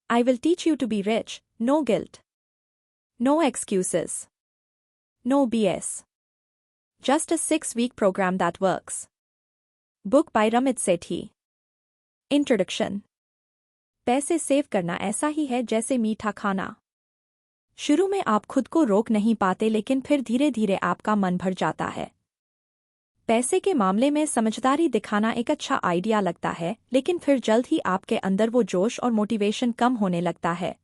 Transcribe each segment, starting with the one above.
I will teach you to be rich, no guilt. No excuses. No BS. Just a 6-week program that works. Book by Ramit Sethi. Introduction. पैसे save करना ऐसा ही है जैसे मीठा खाना। शुरू में आप खुद को रोक नहीं पाते, लेकिन फिर धीरे धीरे आपका मन भर जाता है। पैसे के मामले में समझदारी दिखाना एक अच्छा आइडिया लगता है, लेकिन फिर जल्द ही आपके अंदर वो जोश और मोटिवेशन कम होने लगता है।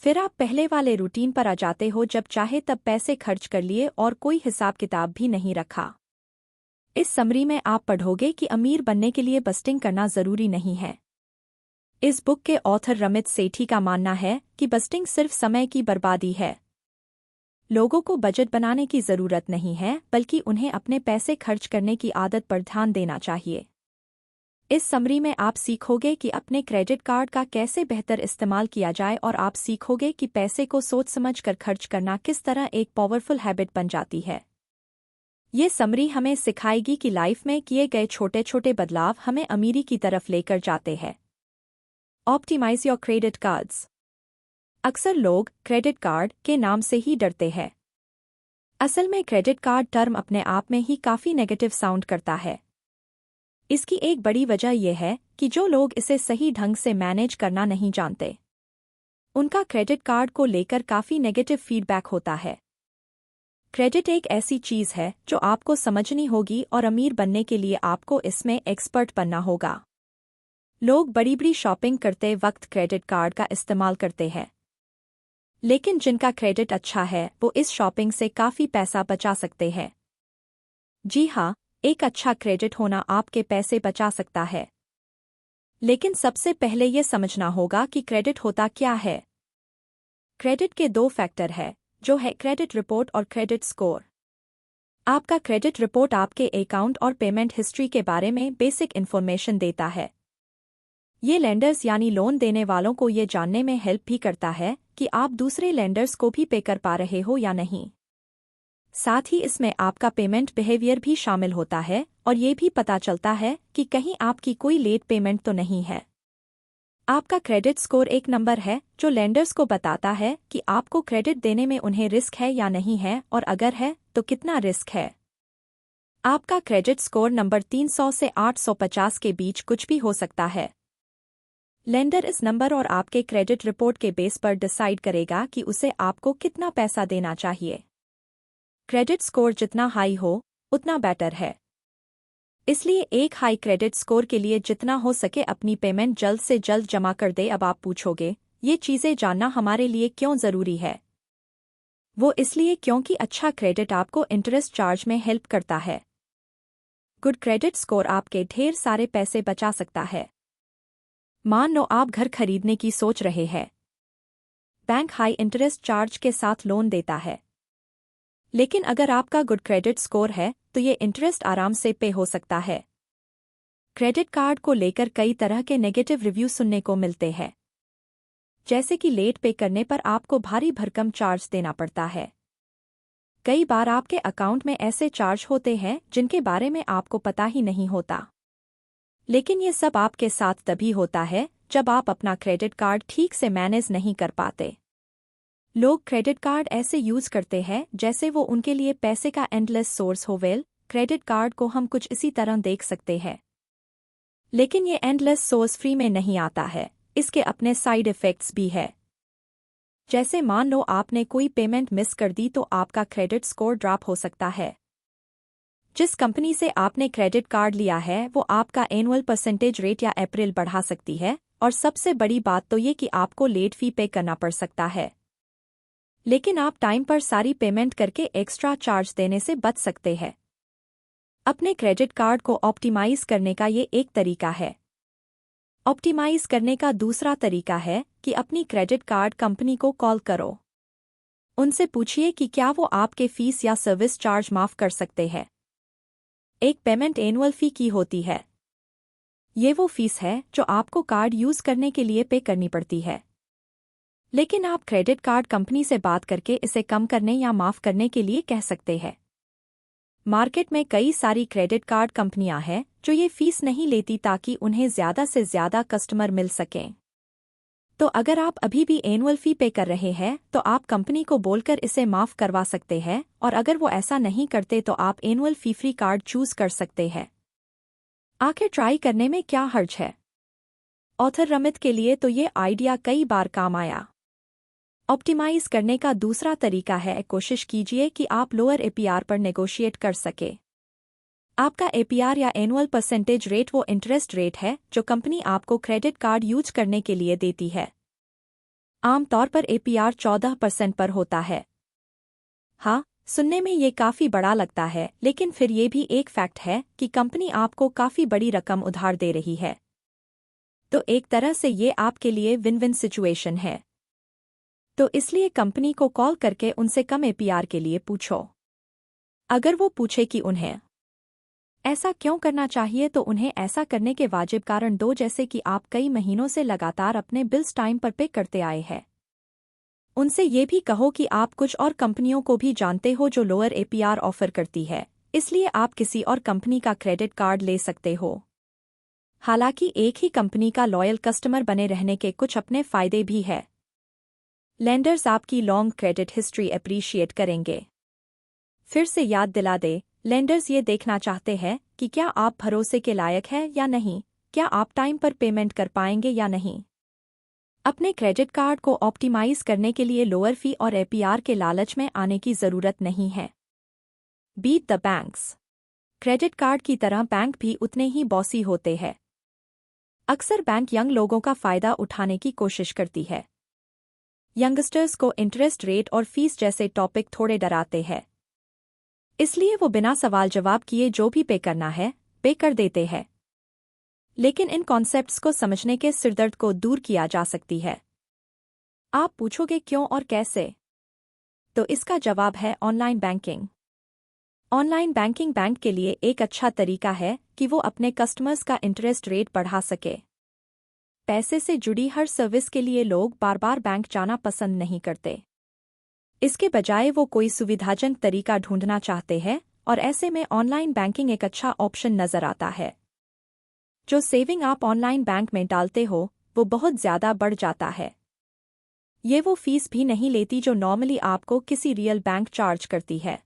फिर आप पहले वाले रूटीन पर आ जाते हो, जब चाहे तब पैसे खर्च कर लिए और कोई हिसाब किताब भी नहीं रखा। इस समरी में आप पढ़ोगे कि अमीर बनने के लिए बस्टिंग करना जरूरी नहीं है। इस बुक के ऑथर रमित सेठी का मानना है कि बस्टिंग सिर्फ समय की बर्बादी है। लोगों को बजट बनाने की जरूरत नहीं है, बल्कि उन्हें अपने पैसे खर्च करने की आदत पर ध्यान देना चाहिए। इस समरी में आप सीखोगे कि अपने क्रेडिट कार्ड का कैसे बेहतर इस्तेमाल किया जाए, और आप सीखोगे कि पैसे को सोच समझ कर खर्च करना किस तरह एक पावरफुल हैबिट बन जाती है। ये समरी हमें सिखाएगी कि लाइफ में किए गए छोटे छोटे बदलाव हमें अमीरी की तरफ लेकर जाते हैं। Optimise your credit cards. अक्सर लोग क्रेडिट कार्ड के नाम से ही डरते हैं। असल में क्रेडिट कार्ड टर्म अपने आप में ही काफी नेगेटिव साउंड करता है। इसकी एक बड़ी वजह यह है कि जो लोग इसे सही ढंग से मैनेज करना नहीं जानते, उनका क्रेडिट कार्ड को लेकर काफी नेगेटिव फीडबैक होता है। क्रेडिट एक ऐसी चीज है जो आपको समझनी होगी, और अमीर बनने के लिए आपको इसमें एक्सपर्ट बनना होगा। लोग बड़ी बड़ी शॉपिंग करते वक्त क्रेडिट कार्ड का इस्तेमाल करते हैं, लेकिन जिनका क्रेडिट अच्छा है वो इस शॉपिंग से काफी पैसा बचा सकते हैं। जी हाँ, एक अच्छा क्रेडिट होना आपके पैसे बचा सकता है। लेकिन सबसे पहले ये समझना होगा कि क्रेडिट होता क्या है। क्रेडिट के 2 फैक्टर है, जो है क्रेडिट रिपोर्ट और क्रेडिट स्कोर। आपका क्रेडिट रिपोर्ट आपके अकाउंट और पेमेंट हिस्ट्री के बारे में बेसिक इन्फॉर्मेशन देता है। ये लेंडर्स यानी लोन देने वालों को ये जानने में हेल्प भी करता है कि आप दूसरे लेंडर्स को भी पे कर पा रहे हो या नहीं। साथ ही इसमें आपका पेमेंट बिहेवियर भी शामिल होता है, और ये भी पता चलता है कि कहीं आपकी कोई लेट पेमेंट तो नहीं है। आपका क्रेडिट स्कोर एक नंबर है जो लेंडर्स को बताता है कि आपको क्रेडिट देने में उन्हें रिस्क है या नहीं है, और अगर है तो कितना रिस्क है। आपका क्रेडिट स्कोर नंबर 300 से 850 के बीच कुछ भी हो सकता है। लेंडर इस नंबर और आपके क्रेडिट रिपोर्ट के बेस पर डिसाइड करेगा कि उसे आपको कितना पैसा देना चाहिए। क्रेडिट स्कोर जितना हाई हो उतना बेटर है। इसलिए एक हाई क्रेडिट स्कोर के लिए जितना हो सके अपनी पेमेंट जल्द से जल्द जमा कर दे। अब आप पूछोगे, ये चीजें जानना हमारे लिए क्यों जरूरी है? वो इसलिए क्योंकि अच्छा क्रेडिट आपको इंटरेस्ट चार्ज में हेल्प करता है। गुड क्रेडिट स्कोर आपके ढेर सारे पैसे बचा सकता है। मान लो आप घर खरीदने की सोच रहे हैं। बैंक हाई इंटरेस्ट चार्ज के साथ लोन देता है, लेकिन अगर आपका गुड क्रेडिट स्कोर है तो ये इंटरेस्ट आराम से पे हो सकता है। क्रेडिट कार्ड को लेकर कई तरह के नेगेटिव रिव्यू सुनने को मिलते हैं, जैसे कि लेट पे करने पर आपको भारी भरकम चार्ज देना पड़ता है। कई बार आपके अकाउंट में ऐसे चार्ज होते हैं जिनके बारे में आपको पता ही नहीं होता। लेकिन ये सब आपके साथ तभी होता है जब आप अपना क्रेडिट कार्ड ठीक से मैनेज नहीं कर पाते। लोग क्रेडिट कार्ड ऐसे यूज करते हैं जैसे वो उनके लिए पैसे का एंडलेस सोर्स हो। वेल, क्रेडिट कार्ड को हम कुछ इसी तरह देख सकते हैं, लेकिन ये एंडलेस सोर्स फ्री में नहीं आता है। इसके अपने साइड इफेक्ट्स भी है। जैसे मान लो आपने कोई पेमेंट मिस कर दी तो आपका क्रेडिट स्कोर ड्रॉप हो सकता है। जिस कंपनी से आपने क्रेडिट कार्ड लिया है वो आपका एनुअल परसेंटेज रेट या अप्रैल बढ़ा सकती है, और सबसे बड़ी बात तो ये कि आपको लेट फी पे करना पड़ सकता है। लेकिन आप टाइम पर सारी पेमेंट करके एक्स्ट्रा चार्ज देने से बच सकते हैं। अपने क्रेडिट कार्ड को ऑप्टिमाइज करने का ये एक तरीका है। ऑप्टिमाइज करने का दूसरा तरीका है कि अपनी क्रेडिट कार्ड कंपनी को कॉल करो। उनसे पूछिए कि क्या वो आपके फीस या सर्विस चार्ज माफ कर सकते हैं। एक पेमेंट एनुअल फी की होती है। ये वो फीस है जो आपको कार्ड यूज करने के लिए पे करनी पड़ती है, लेकिन आप क्रेडिट कार्ड कंपनी से बात करके इसे कम करने या माफ करने के लिए कह सकते हैं। मार्केट में कई सारी क्रेडिट कार्ड कंपनियां हैं जो ये फीस नहीं लेती ताकि उन्हें ज्यादा से ज्यादा कस्टमर मिल सकें। तो अगर आप अभी भी एनुअल फी पे कर रहे हैं तो आप कंपनी को बोलकर इसे माफ करवा सकते हैं, और अगर वो ऐसा नहीं करते तो आप एनुअल फी फ्री कार्ड चूज कर सकते हैं। आखिर ट्राई करने में क्या हर्ज है? ऑथर रमित के लिए तो ये आइडिया कई बार काम आया। ऑप्टिमाइज करने का दूसरा तरीका है, कोशिश कीजिए कि आप लोअर एपीआर पर नेगोशिएट कर सके। आपका एपीआर या एनुअल परसेंटेज रेट वो इंटरेस्ट रेट है जो कंपनी आपको क्रेडिट कार्ड यूज करने के लिए देती है। आमतौर पर एपीआर 14% पर होता है। हाँ, सुनने में ये काफी बड़ा लगता है, लेकिन फिर ये भी एक फैक्ट है कि कंपनी आपको काफी बड़ी रकम उधार दे रही है। तो एक तरह से ये आपके लिए विन विन सिचुएशन है। तो इसलिए कंपनी को कॉल करके उनसे कम एपीआर के लिए पूछो। अगर वो पूछे कि उन्हें ऐसा क्यों करना चाहिए तो उन्हें ऐसा करने के वाजिब कारण दो, जैसे कि आप कई महीनों से लगातार अपने बिल्स टाइम पर पे करते आए हैं। उनसे ये भी कहो कि आप कुछ और कंपनियों को भी जानते हो जो लोअर एपीआर ऑफर करती है, इसलिए आप किसी और कंपनी का क्रेडिट कार्ड ले सकते हो। हालांकि एक ही कंपनी का लॉयल कस्टमर बने रहने के कुछ अपने फायदे भी हैं। लेंडर्स आपकी लॉन्ग क्रेडिट हिस्ट्री अप्रिशिएट करेंगे। फिर से याद दिला दे, लेंडर्स ये देखना चाहते हैं कि क्या आप भरोसे के लायक हैं या नहीं, क्या आप टाइम पर पेमेंट कर पाएंगे या नहीं। अपने क्रेडिट कार्ड को ऑप्टिमाइज करने के लिए लोअर फी और एपीआर के लालच में आने की जरूरत नहीं है। Beat the banks. Credit card की तरह बैंक भी उतने ही बॉसी होते हैं। अक्सर बैंक यंग लोगों का फायदा उठाने की कोशिश करती है। यंगस्टर्स को इंटरेस्ट रेट और फीस जैसे टॉपिक थोड़े डराते हैं, इसलिए वो बिना सवाल जवाब किए जो भी पे करना है पे कर देते हैं। लेकिन इन कॉन्सेप्ट्स को समझने के सिरदर्द को दूर किया जा सकती है। आप पूछोगे क्यों और कैसे? तो इसका जवाब है online banking. Online banking bank के लिए एक अच्छा तरीका है कि वो अपने कस्टमर्स का इंटरेस्ट रेट बढ़ा सके। पैसे से जुड़ी हर सर्विस के लिए लोग बार बार बैंक जाना पसंद नहीं करते। इसके बजाय वो कोई सुविधाजनक तरीका ढूंढना चाहते हैं, और ऐसे में ऑनलाइन बैंकिंग एक अच्छा ऑप्शन नजर आता है। जो सेविंग आप ऑनलाइन बैंक में डालते हो वो बहुत ज्यादा बढ़ जाता है। ये वो फीस भी नहीं लेती जो नॉर्मली आपको किसी रियल बैंक चार्ज करती है।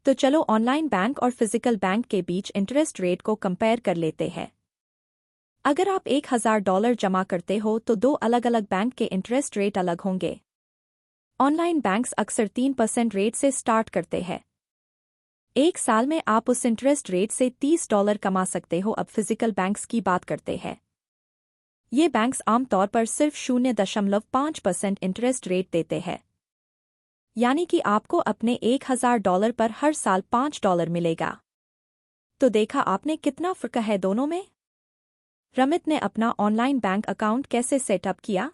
तो चलो ऑनलाइन बैंक और फिजिकल बैंक के बीच इंटरेस्ट रेट को कंपेयर कर लेते हैं। अगर आप $1000 जमा करते हो तो दो अलग अलग बैंक के इंटरेस्ट रेट अलग होंगे। ऑनलाइन बैंक्स अक्सर 3% रेट से स्टार्ट करते हैं। एक साल में आप उस इंटरेस्ट रेट से $30 कमा सकते हो। अब फिजिकल बैंक्स की बात करते हैं। ये बैंक्स आमतौर पर सिर्फ 0.5% इंटरेस्ट रेट देते हैं, यानी कि आपको अपने $1000 पर हर साल $5 मिलेगा। तो देखा आपने कितना फर्क है दोनों में। रमित ने अपना ऑनलाइन बैंक अकाउंट कैसे सेटअप किया?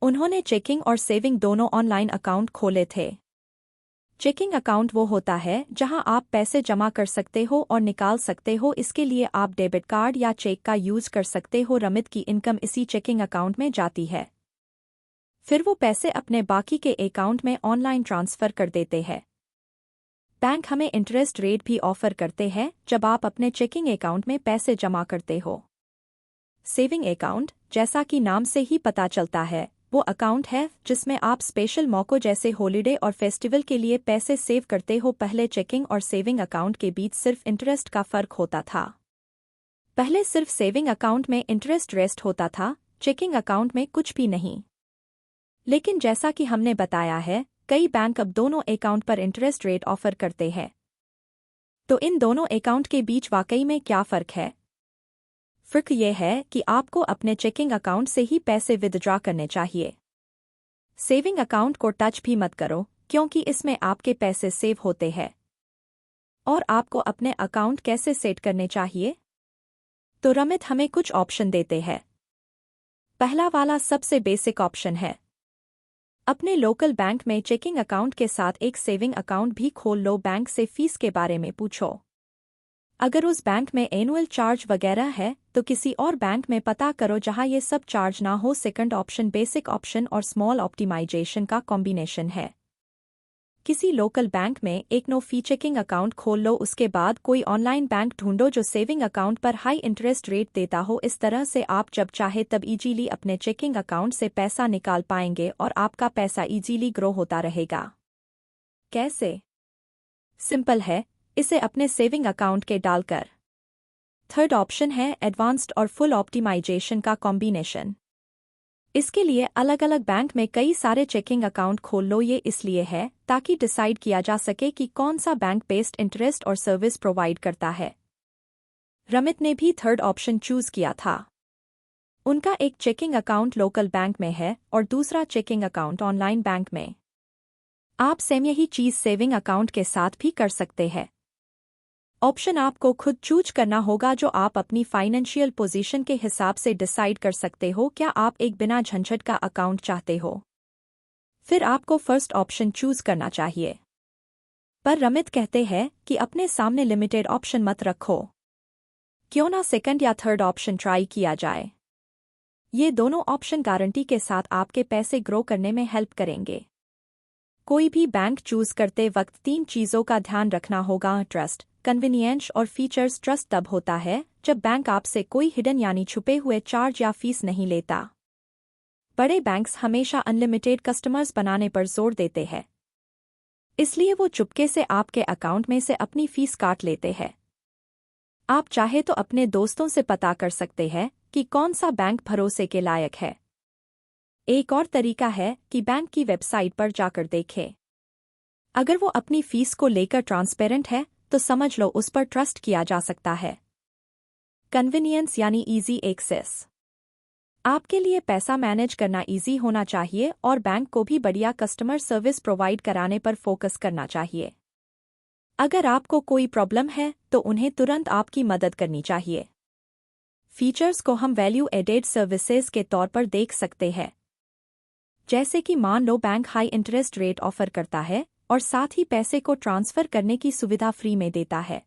उन्होंने चेकिंग और सेविंग दोनों ऑनलाइन अकाउंट खोले थे। चेकिंग अकाउंट वो होता है जहां आप पैसे जमा कर सकते हो और निकाल सकते हो। इसके लिए आप डेबिट कार्ड या चेक का यूज कर सकते हो। रमित की इनकम इसी चेकिंग अकाउंट में जाती है। फिर वो पैसे अपने बाकी के अकाउंट में ऑनलाइन ट्रांसफर कर देते हैं। बैंक हमें इंटरेस्ट रेट भी ऑफर करते हैं जब आप अपने चेकिंग अकाउंट में पैसे जमा करते हो। सेविंग अकाउंट, जैसा कि नाम से ही पता चलता है, वो अकाउंट है जिसमें आप स्पेशल मौकों जैसे हॉलिडे और फेस्टिवल के लिए पैसे सेव करते हो। पहले चेकिंग और सेविंग अकाउंट के बीच सिर्फ इंटरेस्ट का फर्क होता था। पहले सिर्फ सेविंग अकाउंट में इंटरेस्ट रेस्ट होता था, चेकिंग अकाउंट में कुछ भी नहीं। लेकिन जैसा कि हमने बताया है, कई बैंक अब दोनों अकाउंट पर इंटरेस्ट रेट ऑफर करते हैं। तो इन दोनों अकाउंट के बीच वाकई में क्या फ़र्क है? फ़र्क यह है कि आपको अपने चेकिंग अकाउंट से ही पैसे विथड्रॉ करने चाहिए। सेविंग अकाउंट को टच भी मत करो, क्योंकि इसमें आपके पैसे सेव होते हैं। और आपको अपने अकाउंट कैसे सेट करने चाहिए? तो रमित हमें कुछ ऑप्शन देते हैं। पहला वाला सबसे बेसिक ऑप्शन है। अपने लोकल बैंक में चेकिंग अकाउंट के साथ एक सेविंग अकाउंट भी खोल लो। बैंक से फीस के बारे में पूछो। अगर उस बैंक में एनुअल चार्ज वगैरह है तो किसी और बैंक में पता करो जहां ये सब चार्ज ना हो। सेकंड ऑप्शन बेसिक ऑप्शन और स्मॉल ऑप्टिमाइजेशन का कॉम्बिनेशन है। किसी लोकल बैंक में एक नो फी चेकिंग अकाउंट खोल लो। उसके बाद कोई ऑनलाइन बैंक ढूंढो जो सेविंग अकाउंट पर हाई इंटरेस्ट रेट देता हो। इस तरह से आप जब चाहे तब इजीली अपने चेकिंग अकाउंट से पैसा निकाल पाएंगे और आपका पैसा इजीली ग्रो होता रहेगा। कैसे? सिंपल है, इसे अपने सेविंग अकाउंट के डालकर। थर्ड ऑप्शन है एडवांस्ड और फुल ऑप्टिमाइजेशन का कॉम्बिनेशन। इसके लिए अलग अलग बैंक में कई सारे चेकिंग अकाउंट खोल लो। ये इसलिए है ताकि डिसाइड किया जा सके कि कौन सा बैंक बेस्ड इंटरेस्ट और सर्विस प्रोवाइड करता है। रमित ने भी थर्ड ऑप्शन चूज किया था। उनका एक चेकिंग अकाउंट लोकल बैंक में है और दूसरा चेकिंग अकाउंट ऑनलाइन बैंक में। आप सेम यही चीज सेविंग अकाउंट के साथ भी कर सकते हैं। ऑप्शन आपको खुद चूज करना होगा जो आप अपनी फाइनेंशियल पोजीशन के हिसाब से डिसाइड कर सकते हो। क्या आप एक बिना झंझट का अकाउंट चाहते हो? फिर आपको फर्स्ट ऑप्शन चूज करना चाहिए। पर रमित कहते हैं कि अपने सामने लिमिटेड ऑप्शन मत रखो। क्यों ना सेकंड या थर्ड ऑप्शन ट्राई किया जाए। ये दोनों ऑप्शन गारंटी के साथ आपके पैसे ग्रो करने में हेल्प करेंगे। कोई भी बैंक चूज करते वक्त 3 चीजों का ध्यान रखना होगा। ट्रस्ट, कन्वीनियंस और फीचर्स। ट्रस्ट तब होता है जब बैंक आपसे कोई हिडन यानी छुपे हुए चार्ज या फीस नहीं लेता। बड़े बैंक्स हमेशा अनलिमिटेड कस्टमर्स बनाने पर जोर देते हैं, इसलिए वो चुपके से आपके अकाउंट में से अपनी फीस काट लेते हैं। आप चाहे तो अपने दोस्तों से पता कर सकते हैं कि कौन सा बैंक भरोसे के लायक है। एक और तरीका है कि बैंक की वेबसाइट पर जाकर देखें। अगर वो अपनी फीस को लेकर ट्रांसपेरेंट है तो समझ लो उस पर ट्रस्ट किया जा सकता है। कन्वीनियंस यानी इजी एक्सेस। आपके लिए पैसा मैनेज करना इजी होना चाहिए और बैंक को भी बढ़िया कस्टमर सर्विस प्रोवाइड कराने पर फोकस करना चाहिए। अगर आपको कोई प्रॉब्लम है तो उन्हें तुरंत आपकी मदद करनी चाहिए। फीचर्स को हम वैल्यू एडेड सर्विसेज के तौर पर देख सकते हैं, जैसे कि मान लो bank high interest rate offer करता है और साथ ही पैसे को ट्रांसफर करने की सुविधा फ्री में देता है।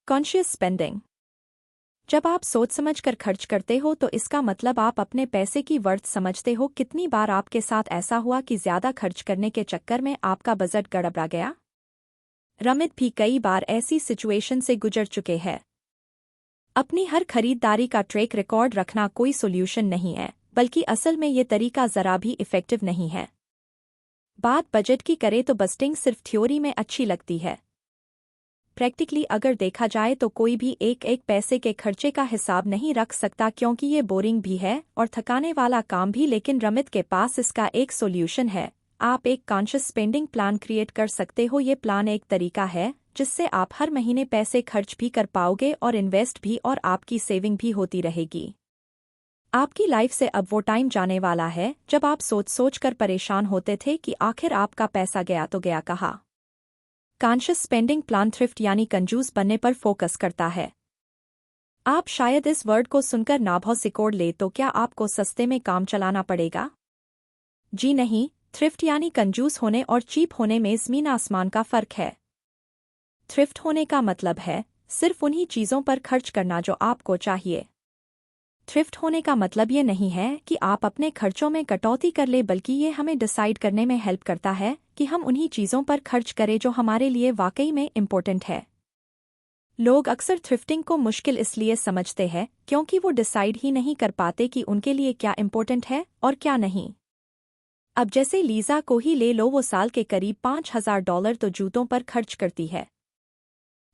Conscious spending. जब आप सोच समझकर खर्च करते हो तो इसका मतलब आप अपने पैसे की वर्थ समझते हो। कितनी बार आपके साथ ऐसा हुआ कि ज्यादा खर्च करने के चक्कर में आपका बजट गड़बड़ा गया? रमित भी कई बार ऐसी सिचुएशन से गुजर चुके हैं। अपनी हर खरीदारी का ट्रैक रिकॉर्ड रखना कोई सोल्यूशन नहीं है, बल्कि असल में ये तरीका जरा भी इफेक्टिव नहीं है। बात बजट की करे तो बजटिंग सिर्फ थ्योरी में अच्छी लगती है। प्रैक्टिकली अगर देखा जाए तो कोई भी एक एक पैसे के खर्चे का हिसाब नहीं रख सकता, क्योंकि ये बोरिंग भी है और थकाने वाला काम भी। लेकिन रमित के पास इसका एक सॉल्यूशन है। आप एक कॉन्शियस स्पेंडिंग प्लान क्रिएट कर सकते हो। ये प्लान एक तरीका है जिससे आप हर महीने पैसे खर्च भी कर पाओगे और इन्वेस्ट भी, और आपकी सेविंग भी होती रहेगी। आपकी लाइफ से अब वो टाइम जाने वाला है जब आप सोच सोच कर परेशान होते थे कि आखिर आपका पैसा गया तो गया कहाँ। कॉन्शियस स्पेंडिंग प्लान थ्रिफ्ट यानी कंजूस बनने पर फोकस करता है। आप शायद इस वर्ड को सुनकर नाभौ सिकोड़ ले तो क्या आपको सस्ते में काम चलाना पड़ेगा? जी नहीं, थ्रिफ्ट यानी कंजूस होने और चीप होने में ज़मीन आसमान का फर्क है। थ्रिफ्ट होने का मतलब है सिर्फ उन्हीं चीज़ों पर खर्च करना जो आपको चाहिए। थ्रिफ्ट होने का मतलब ये नहीं है कि आप अपने खर्चों में कटौती कर ले, बल्कि ये हमें डिसाइड करने में हेल्प करता है कि हम उन्हीं चीज़ों पर खर्च करें जो हमारे लिए वाकई में इम्पोर्टेंट है। लोग अक्सर थ्रिफ्टिंग को मुश्किल इसलिए समझते हैं क्योंकि वो डिसाइड ही नहीं कर पाते कि उनके लिए क्या इम्पोर्टेंट है और क्या नहीं। अब जैसे लीजा को ही ले लो, वो साल के करीब $5000 तो जूतों पर खर्च करती है।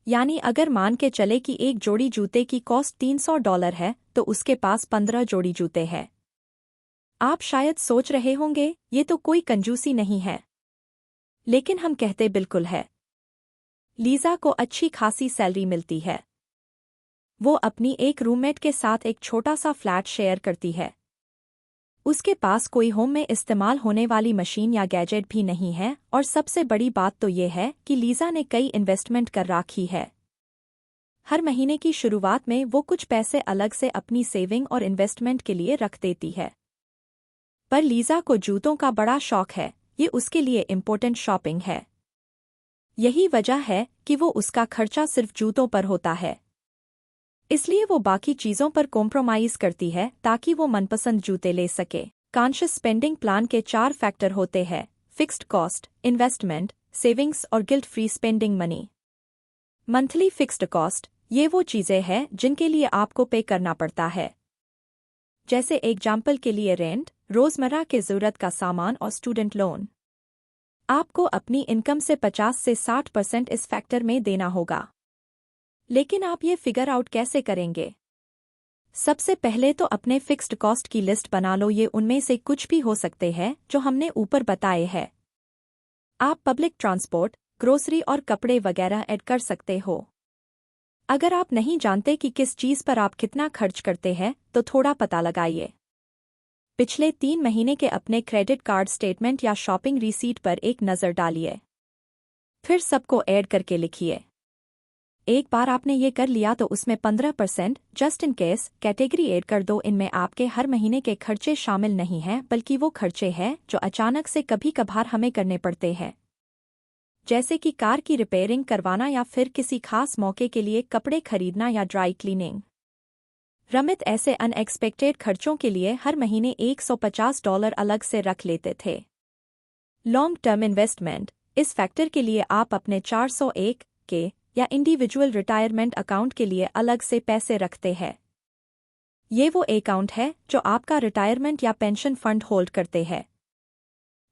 यानी अगर मान के चले कि एक जोड़ी जूते की कॉस्ट $300 है तो उसके पास 15 जोड़ी जूते हैं। आप शायद सोच रहे होंगे ये तो कोई कंजूसी नहीं है, लेकिन हम कहते बिल्कुल है। लीजा को अच्छी खासी सैलरी मिलती है। वो अपनी एक रूममेट के साथ एक छोटा सा फ्लैट शेयर करती है। उसके पास कोई होम में इस्तेमाल होने वाली मशीन या गैजेट भी नहीं है, और सबसे बड़ी बात तो ये है कि लीजा ने कई इन्वेस्टमेंट कर रखी है। हर महीने की शुरुआत में वो कुछ पैसे अलग से अपनी सेविंग और इन्वेस्टमेंट के लिए रख देती है। पर लीजा को जूतों का बड़ा शौक है, ये उसके लिए इम्पोर्टेंट शॉपिंग है। यही वजह है कि वो उसका खर्चा सिर्फ जूतों पर होता है। इसलिए वो बाकी चीज़ों पर कॉम्प्रोमाइज़ करती है ताकि वो मनपसंद जूते ले सके। कॉन्शियस स्पेंडिंग प्लान के 4 फैक्टर होते हैं। फिक्स्ड कॉस्ट, इन्वेस्टमेंट, सेविंग्स और guilt free spending money. Monthly fixed cost, ये वो चीजें हैं जिनके लिए आपको पे करना पड़ता है। जैसे एग्जाम्पल के लिए रेंट, रोजमर्रा के जरूरत का सामान और स्टूडेंट लोन। आपको अपनी इनकम से 50 से 60% इस फैक्टर में देना होगा। लेकिन आप ये फिगर आउट कैसे करेंगे? सबसे पहले तो अपने फिक्स्ड कॉस्ट की लिस्ट बना लो। ये उनमें से कुछ भी हो सकते हैं जो हमने ऊपर बताए हैं। आप पब्लिक ट्रांसपोर्ट, ग्रोसरी और कपड़े वगैरह ऐड कर सकते हो। अगर आप नहीं जानते कि किस चीज पर आप कितना खर्च करते हैं तो थोड़ा पता लगाइए। पिछले 3 महीने के अपने क्रेडिट कार्ड स्टेटमेंट या शॉपिंग रिसीट पर एक नज़र डालिए। फिर सबको ऐड करके लिखिए। एक बार आपने ये कर लिया तो उसमें 15% just in case category add कर दो। इनमें आपके हर महीने के खर्चे शामिल नहीं हैं, बल्कि वो खर्चे हैं जो अचानक से कभी कभार हमें करने पड़ते हैं, जैसे कि कार की रिपेयरिंग करवाना या फिर किसी खास मौके के लिए कपड़े खरीदना या ड्राई क्लीनिंग। रमित ऐसे अनएक्सपेक्टेड खर्चों के लिए हर महीने $150 अलग से रख लेते थे। लॉन्ग टर्म इन्वेस्टमेंट, इस फैक्टर के लिए आप अपने 401 के या इंडिविजुअल रिटायरमेंट अकाउंट के लिए अलग से पैसे रखते हैं। ये वो अकाउंट है जो आपका रिटायरमेंट या पेंशन फंड होल्ड करते हैं।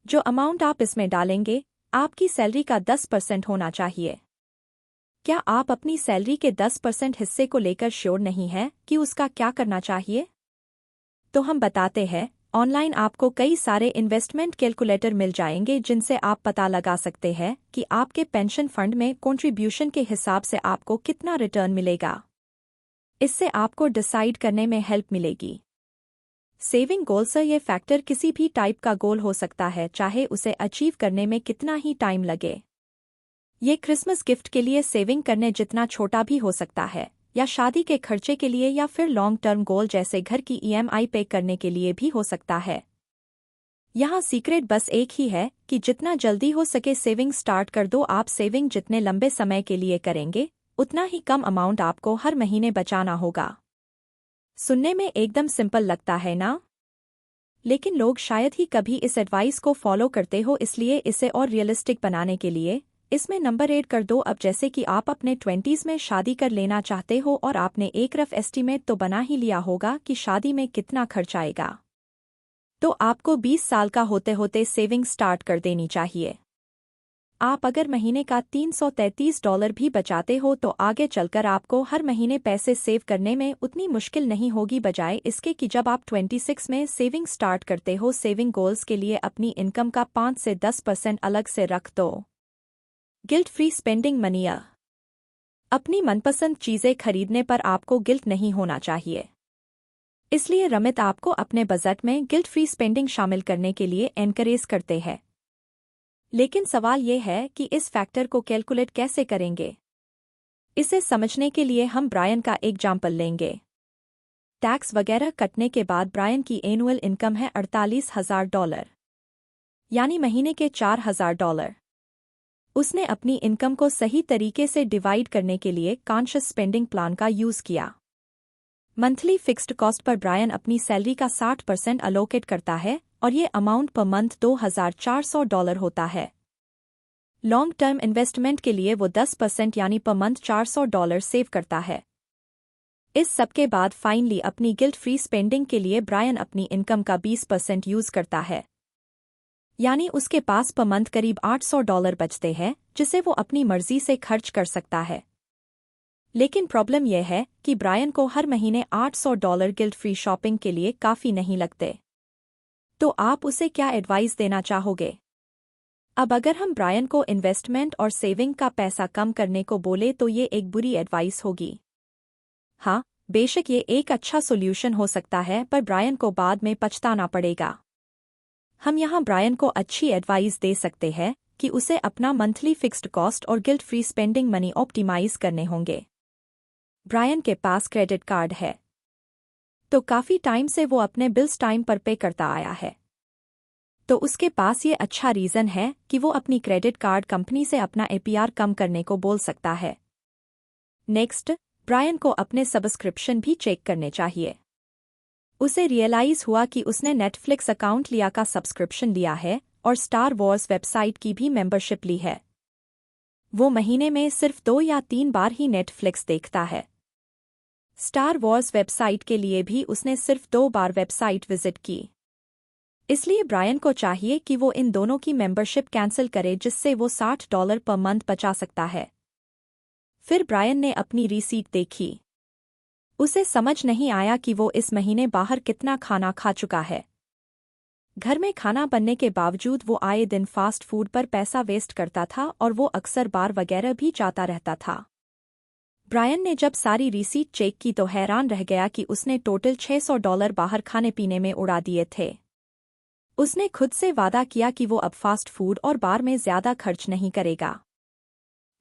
जो अमाउंट आप इसमें डालेंगे आपकी सैलरी का 10% होना चाहिए। क्या आप अपनी सैलरी के 10% हिस्से को लेकर श्योर नहीं हैं कि उसका क्या करना चाहिए? तो हम बताते हैं। ऑनलाइन आपको कई सारे इन्वेस्टमेंट कैलकुलेटर मिल जाएंगे जिनसे आप पता लगा सकते हैं कि आपके पेंशन फंड में कंट्रीब्यूशन के हिसाब से आपको कितना रिटर्न मिलेगा। इससे आपको डिसाइड करने में हेल्प मिलेगी। सेविंग गोल से ये फैक्टर किसी भी टाइप का गोल हो सकता है, चाहे उसे अचीव करने में कितना ही टाइम लगे। ये क्रिसमस गिफ्ट के लिए सेविंग करने जितना छोटा भी हो सकता है, या शादी के खर्चे के लिए, या फिर लॉन्ग टर्म गोल जैसे घर की EMI पे करने के लिए भी हो सकता है। यहाँ सीक्रेट बस एक ही है कि जितना जल्दी हो सके सेविंग स्टार्ट कर दो। आप सेविंग जितने लंबे समय के लिए करेंगे उतना ही कम अमाउंट आपको हर महीने बचाना होगा। सुनने में एकदम सिंपल लगता है ना? लेकिन लोग शायद ही कभी इस एडवाइस को फॉलो करते हो, इसलिए इसे और रियलिस्टिक बनाने के लिए इसमें नंबर ऐड कर दो। अब जैसे कि आप अपने 20s में शादी कर लेना चाहते हो और आपने एक रफ एस्टीमेट तो बना ही लिया होगा कि शादी में कितना खर्च आएगा, तो आपको 20 साल का होते होते सेविंग स्टार्ट कर देनी चाहिए। आप अगर महीने का $333 भी बचाते हो तो आगे चलकर आपको हर महीने पैसे सेव करने में उतनी मुश्किल नहीं होगी, बजाय इसके कि जब आप 26 में सेविंग स्टार्ट करते हो। सेविंग गोल्स के लिए अपनी इनकम का 5 से 10% अलग से रख दो। Guilt free spending money. अपनी मनपसंद चीजें खरीदने पर आपको गिल्ट नहीं होना चाहिए, इसलिए रमित आपको अपने बजट में गिल्ट फ्री स्पेंडिंग शामिल करने के लिए एनकरेज करते हैं। लेकिन सवाल यह है कि इस फैक्टर को कैलकुलेट कैसे करेंगे? इसे समझने के लिए हम ब्रायन का एग्जाम्पल लेंगे। टैक्स वगैरह कटने के बाद ब्रायन की एनुअल इनकम है $48,000, यानी महीने के $4,000। उसने अपनी इनकम को सही तरीके से डिवाइड करने के लिए कॉन्शियस स्पेंडिंग प्लान का यूज किया। मंथली फिक्स्ड कॉस्ट पर ब्रायन अपनी सैलरी का 60% अलोकेट करता है और ये अमाउंट पर मंथ $2,400 होता है। लॉन्ग टर्म इन्वेस्टमेंट के लिए वो 10% यानी पर मंथ $400 सेव करता है। इस सब के बाद फाइनली अपनी गिल्ट फ्री स्पेंडिंग के लिए ब्रायन अपनी इनकम का 20% यूज करता है, यानी उसके पास पर मंथ करीब $800 बचते हैं जिसे वो अपनी मर्जी से खर्च कर सकता है। लेकिन प्रॉब्लम यह है कि ब्रायन को हर महीने $800 गिल्ट फ्री शॉपिंग के लिए काफ़ी नहीं लगते। तो आप उसे क्या एडवाइस देना चाहोगे? अब अगर हम ब्रायन को इन्वेस्टमेंट और सेविंग का पैसा कम करने को बोले तो ये एक बुरी एडवाइस होगी। हाँ, बेशक ये एक अच्छा सोल्यूशन हो सकता है, पर ब्रायन को बाद में पछताना पड़ेगा। हम यहाँ ब्रायन को अच्छी एडवाइस दे सकते हैं कि उसे अपना मंथली फिक्स्ड कॉस्ट और guilt free spending money optimise करने होंगे। ब्रायन के पास क्रेडिट कार्ड है, तो काफ़ी टाइम से वो अपने बिल्स टाइम पर पे करता आया है, तो उसके पास ये अच्छा रीज़न है कि वो अपनी क्रेडिट कार्ड कंपनी से अपना APR कम करने को बोल सकता है। नेक्स्ट, ब्रायन को अपने सब्सक्रिप्शन भी चेक करने चाहिए। उसे रियलाइज हुआ कि उसने नेटफ्लिक्स अकाउंट लिया का सब्सक्रिप्शन लिया है और स्टार वॉर्स वेबसाइट की भी मेंबरशिप ली है। वो महीने में सिर्फ 2 या 3 बार ही नेटफ्लिक्स देखता है। स्टार वॉर्स वेबसाइट के लिए भी उसने सिर्फ 2 बार वेबसाइट विजिट की। इसलिए ब्रायन को चाहिए कि वो इन दोनों की मेंबरशिप कैंसिल करे, जिससे वो $60 पर मंथ बचा सकता है। फिर ब्रायन ने अपनी रिसीट देखी। उसे समझ नहीं आया कि वो इस महीने बाहर कितना खाना खा चुका है। घर में खाना बनने के बावजूद वो आए दिन फास्ट फूड पर पैसा वेस्ट करता था और वो अक्सर बार वगैरह भी जाता रहता था। ब्रायन ने जब सारी रिसीट चेक की तो हैरान रह गया कि उसने टोटल $600 बाहर खाने पीने में उड़ा दिए थे। उसने खुद से वादा किया कि वो अब फास्ट फूड और बार में ज्यादा खर्च नहीं करेगा।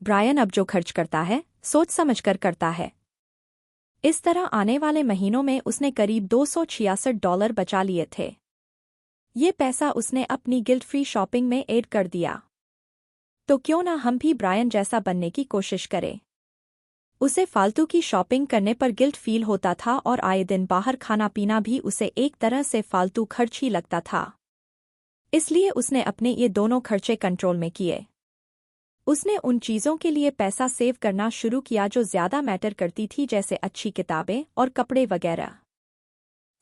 ब्रायन अब जो खर्च करता है सोच समझकर करता है। इस तरह आने वाले महीनों में उसने करीब $266 बचा लिए थे। ये पैसा उसने अपनी गिल्ट फ्री शॉपिंग में ऐड कर दिया। तो क्यों ना हम भी ब्रायन जैसा बनने की कोशिश करें। उसे फालतू की शॉपिंग करने पर गिल्ट फील होता था और आए दिन बाहर खाना पीना भी उसे एक तरह से फालतू खर्च ही लगता था। इसलिए उसने अपने ये दोनों खर्चे कंट्रोल में किए। उसने उन चीज़ों के लिए पैसा सेव करना शुरू किया जो ज़्यादा मैटर करती थी, जैसे अच्छी किताबें और कपड़े वगैरह।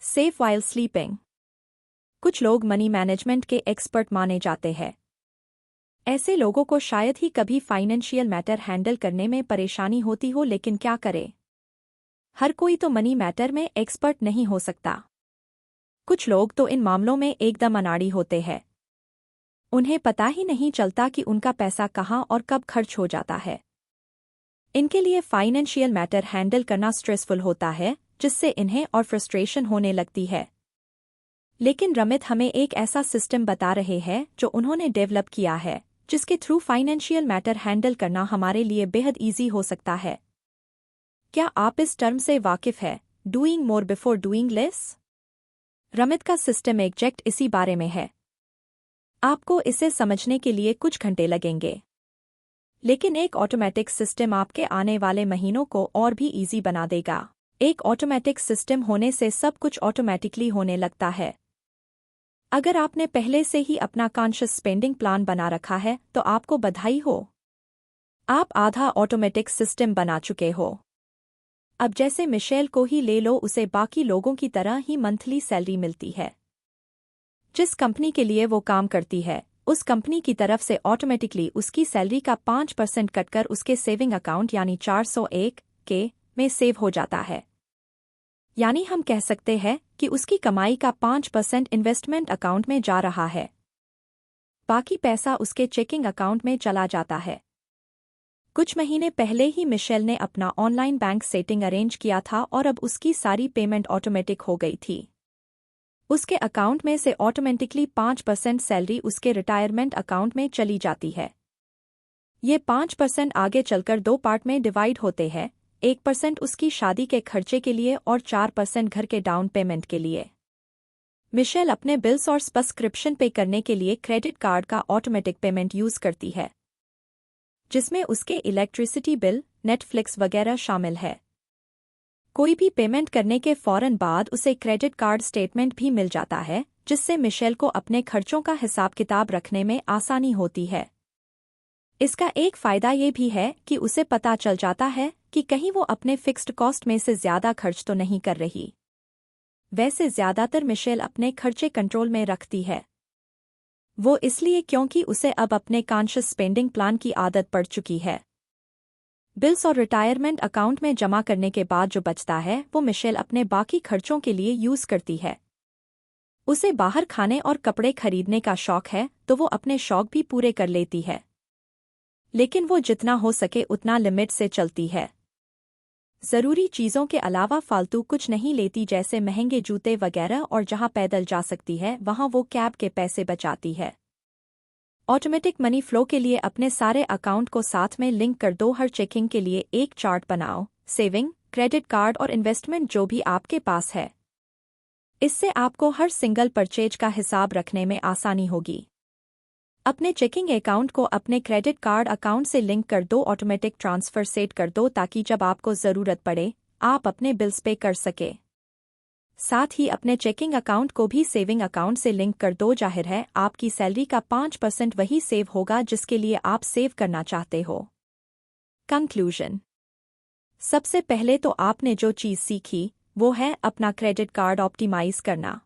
Save while sleeping. कुछ लोग मनी मैनेजमेंट के एक्सपर्ट माने जाते हैं। ऐसे लोगों को शायद ही कभी फाइनेंशियल मैटर हैंडल करने में परेशानी होती हो, लेकिन क्या करे, हर कोई तो मनी मैटर में एक्सपर्ट नहीं हो सकता। कुछ लोग तो इन मामलों में एकदम अनाड़ी होते हैं। उन्हें पता ही नहीं चलता कि उनका पैसा कहाँ और कब खर्च हो जाता है। इनके लिए फाइनेंशियल मैटर हैंडल करना स्ट्रेसफुल होता है, जिससे इन्हें और फ्रस्ट्रेशन होने लगती है। लेकिन रमित हमें एक ऐसा सिस्टम बता रहे हैं जो उन्होंने डेवलप किया है, जिसके थ्रू फाइनेंशियल मैटर हैंडल करना हमारे लिए बेहद ईजी हो सकता है। क्या आप इस टर्म से वाकिफ है, doing more before doing less? Ramit का सिस्टम एग्जैक्ट इसी बारे में है। आपको इसे समझने के लिए कुछ घंटे लगेंगे, लेकिन एक ऑटोमेटिक सिस्टम आपके आने वाले महीनों को और भी ईजी बना देगा। एक ऑटोमेटिक सिस्टम होने से सब कुछ ऑटोमेटिकली होने लगता है। अगर आपने पहले से ही अपना कॉन्शियस स्पेंडिंग प्लान बना रखा है तो आपको बधाई हो, आप आधा ऑटोमेटिक सिस्टम बना चुके हो। अब जैसे मिशेल को ही ले लो, उसे बाकी लोगों की तरह ही मंथली सैलरी मिलती है। जिस कंपनी के लिए वो काम करती है, उस कंपनी की तरफ से ऑटोमेटिकली उसकी सैलरी का 5% कटकर उसके सेविंग अकाउंट यानी 401 के में सेव हो जाता है। यानी हम कह सकते हैं कि उसकी कमाई का 5% इन्वेस्टमेंट अकाउंट में जा रहा है, बाकी पैसा उसके चेकिंग अकाउंट में चला जाता है। कुछ महीने पहले ही मिशेल ने अपना ऑनलाइन बैंक सेटिंग अरेंज किया था और अब उसकी सारी पेमेंट ऑटोमेटिक हो गई थी। उसके अकाउंट में से ऑटोमेटिकली 5% सैलरी उसके रिटायरमेंट अकाउंट में चली जाती है। ये 5% आगे चलकर 2 पार्ट में डिवाइड होते हैं, 1% उसकी शादी के खर्चे के लिए और 4% घर के डाउन पेमेंट के लिए। मिशेल अपने बिल्स और सब्सक्रिप्शन पे करने के लिए क्रेडिट कार्ड का ऑटोमेटिक पेमेंट यूज़ करती है, जिसमें उसके इलेक्ट्रिसिटी बिल, नेटफ्लिक्स वगैरह शामिल है। कोई भी पेमेंट करने के फौरन बाद उसे क्रेडिट कार्ड स्टेटमेंट भी मिल जाता है, जिससे मिशेल को अपने खर्चों का हिसाब किताब रखने में आसानी होती है। इसका एक फ़ायदा ये भी है कि उसे पता चल जाता है कि कहीं वो अपने फिक्स्ड कॉस्ट में से ज़्यादा खर्च तो नहीं कर रही। वैसे ज़्यादातर मिशेल अपने खर्चे कंट्रोल में रखती है। वो इसलिए क्योंकि उसे अब अपने कॉन्शियस स्पेंडिंग प्लान की आदत पड़ चुकी है। बिल्स और रिटायरमेंट अकाउंट में जमा करने के बाद जो बचता है वो मिशेल अपने बाकी खर्चों के लिए यूज़ करती है। उसे बाहर खाने और कपड़े खरीदने का शौक है तो वो अपने शौक भी पूरे कर लेती है, लेकिन वो जितना हो सके उतना लिमिट से चलती है। ज़रूरी चीज़ों के अलावा फालतू कुछ नहीं लेती, जैसे महंगे जूते वगैरह, और जहाँ पैदल जा सकती है वहाँ वो कैब के पैसे बचाती है। ऑटोमेटिक मनी फ्लो के लिए अपने सारे अकाउंट को साथ में लिंक कर दो। हर चेकिंग के लिए एक चार्ट बनाओ, सेविंग, क्रेडिट कार्ड और इन्वेस्टमेंट जो भी आपके पास है। इससे आपको हर सिंगल परचेज का हिसाब रखने में आसानी होगी। अपने चेकिंग अकाउंट को अपने क्रेडिट कार्ड अकाउंट से लिंक कर दो, ऑटोमेटिक ट्रांसफ़र सेट कर दो ताकि जब आपको ज़रूरत पड़े आप अपने बिल्स पे कर सके। साथ ही अपने चेकिंग अकाउंट को भी सेविंग अकाउंट से लिंक कर दो। जाहिर है आपकी सैलरी का 5% वही सेव होगा जिसके लिए आप सेव करना चाहते हो। कंक्लूजन। सबसे पहले तो आपने जो चीज़ सीखी वो है अपना क्रेडिट कार्ड ऑप्टिमाइज करना।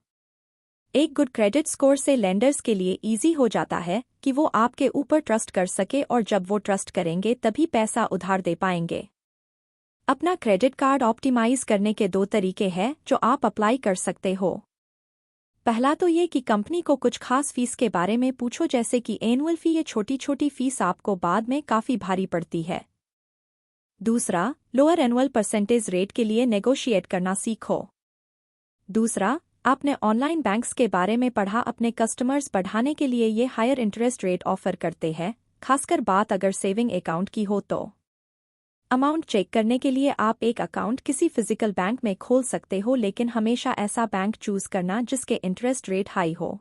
एक गुड क्रेडिट स्कोर से लेंडर्स के लिए इजी हो जाता है कि वो आपके ऊपर ट्रस्ट कर सके और जब वो ट्रस्ट करेंगे तभी पैसा उधार दे पाएंगे। अपना क्रेडिट कार्ड ऑप्टिमाइज करने के 2 तरीके हैं जो आप अप्लाई कर सकते हो। पहला तो ये कि कंपनी को कुछ खास फीस के बारे में पूछो, जैसे कि एनुअल फी। ये छोटी छोटी फीस आपको बाद में काफ़ी भारी पड़ती है। दूसरा, लोअर एनुअल परसेंटेज रेट के लिए नेगोशिएट करना सीखो। दूसरा, आपने ऑनलाइन बैंक्स के बारे में पढ़ा, अपने कस्टमर्स बढ़ाने के लिए ये हायर इंटरेस्ट रेट ऑफर करते हैं, खासकर बात अगर सेविंग अकाउंट की हो तो। अमाउंट चेक करने के लिए आप एक अकाउंट किसी फिजिकल बैंक में खोल सकते हो, लेकिन हमेशा ऐसा बैंक चूज करना जिसके इंटरेस्ट रेट हाई हो।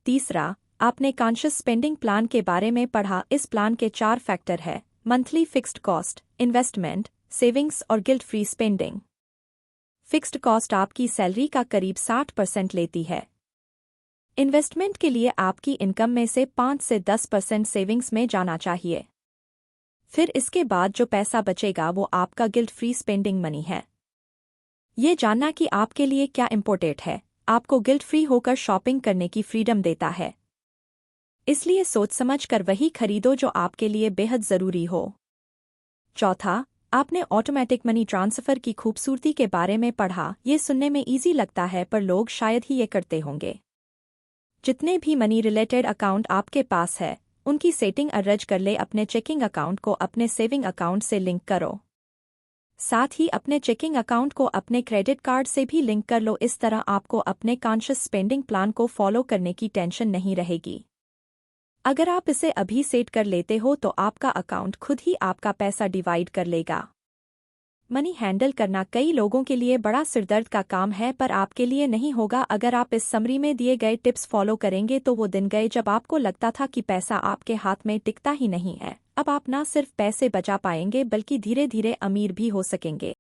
तीसरा, आपने कॉन्शियस स्पेंडिंग प्लान के बारे में पढ़ा। इस प्लान के 4 फैक्टर है: monthly fixed cost, investment, savings और guilt free spending. Fixed cost आपकी सैलरी का करीब 60% लेती है। इन्वेस्टमेंट के लिए आपकी इनकम में से 5 से 10% सेविंग्स में जाना चाहिए। फिर इसके बाद जो पैसा बचेगा वो आपका गिल्ट फ्री स्पेंडिंग मनी है। ये जानना कि आपके लिए क्या इम्पोर्टेंट है आपको गिल्ट फ्री होकर शॉपिंग करने की फ्रीडम देता है। इसलिए सोच समझ कर वही खरीदो जो आपके लिए बेहद ज़रूरी हो। चौथा, आपने ऑटोमेटिक मनी ट्रांसफ़र की खूबसूरती के बारे में पढ़ा। ये सुनने में इजी लगता है पर लोग शायद ही ये करते होंगे। जितने भी मनी रिलेटेड अकाउंट आपके पास है उनकी सेटिंग अर्ज कर ले। अपने चेकिंग अकाउंट को अपने सेविंग अकाउंट से लिंक करो। साथ ही अपने चेकिंग अकाउंट को अपने क्रेडिट कार्ड से भी लिंक कर लो। इस तरह आपको अपने कॉन्शियस स्पेंडिंग प्लान को फॉलो करने की टेंशन नहीं रहेगी। अगर आप इसे अभी सेट कर लेते हो तो आपका अकाउंट खुद ही आपका पैसा डिवाइड कर लेगा। मनी हैंडल करना कई लोगों के लिए बड़ा सिरदर्द का काम है, पर आपके लिए नहीं होगा। अगर आप इस समरी में दिए गए टिप्स फॉलो करेंगे तो वो दिन गए जब आपको लगता था कि पैसा आपके हाथ में टिकता ही नहीं है। अब आप ना सिर्फ पैसे बचा पाएंगे बल्कि धीरे धीरे अमीर भी हो सकेंगे।